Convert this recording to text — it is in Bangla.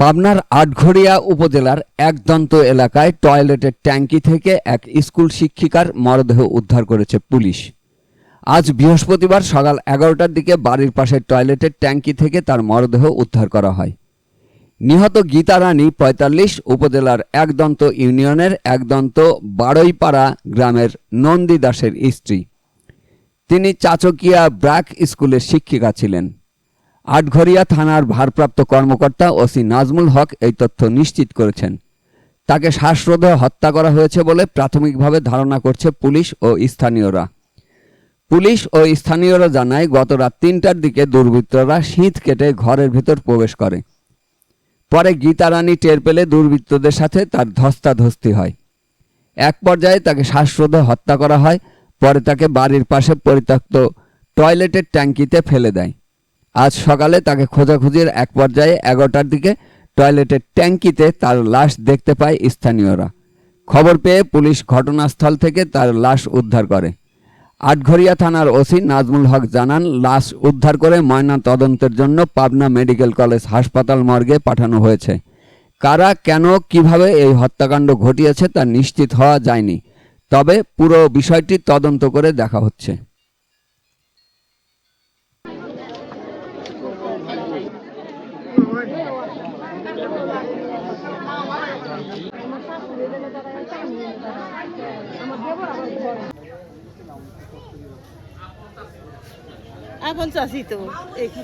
পাবনার আটঘরিয়া উপজেলার একদন্ত এলাকায় টয়লেটের ট্যাঙ্কি থেকে এক স্কুল শিক্ষিকার মরদেহ উদ্ধার করেছে পুলিশ। আজ বৃহস্পতিবার সকাল 11টার দিকে বাড়ির পাশের টয়লেটের ট্যাঙ্কি থেকে তার মরদেহ উদ্ধার করা হয়। নিহত গীতা রানী ৪৫ উপজেলার একদন্ত ইউনিয়নের একদন্ত বাড়ইপাড়া গ্রামের নন্দী দাসের স্ত্রী। তিনি চাচকিয়া ব্র্যাক স্কুলের শিক্ষিকা ছিলেন। আটঘরিয়া থানার ভারপ্রাপ্ত কর্মকর্তা ওসি নাজমুল হক এই তথ্য নিশ্চিত করেছেন। তাকে শ্বাসরোধে হত্যা করা হয়েছে বলে প্রাথমিকভাবে ধারণা করছে পুলিশ ও স্থানীয়রা। পুলিশ ও স্থানীয়রা জানায়, গত রাত ৩টার দিকে দুর্বৃত্তরা শীত কেটে ঘরের ভেতর প্রবেশ করে। পরে গীতা রানী টের পেলে দুর্বৃত্তদের সাথে তার ধস্তাধস্তি হয়। এক পর্যায়ে তাকে শ্বাসরোধে হত্যা করা হয়। পরে তাকে বাড়ির পাশে পরিত্যক্ত টয়লেটের ট্যাঙ্কিতে ফেলে দেয়। আজ সকালে তাকে খোঁজাখুঁজির এক পর্যায়ে 11টার দিকে টয়লেটের ট্যাঙ্কিতে তার লাশ দেখতে পায় স্থানীয়রা। খবর পেয়ে পুলিশ ঘটনাস্থল থেকে তার লাশ উদ্ধার করে। আটঘরিয়া থানার ওসি নাজমুল হক জানান, লাশ উদ্ধার করে ময়না তদন্তের জন্য পাবনা মেডিকেল কলেজ হাসপাতাল মর্গে পাঠানো হয়েছে। কারা, কেন, কিভাবে এই হত্যাকাণ্ড ঘটিয়েছে তা নিশ্চিত হওয়া যায়নি, তবে পুরো বিষয়টি তদন্ত করে দেখা হচ্ছে। এখন চাষি তো এখানে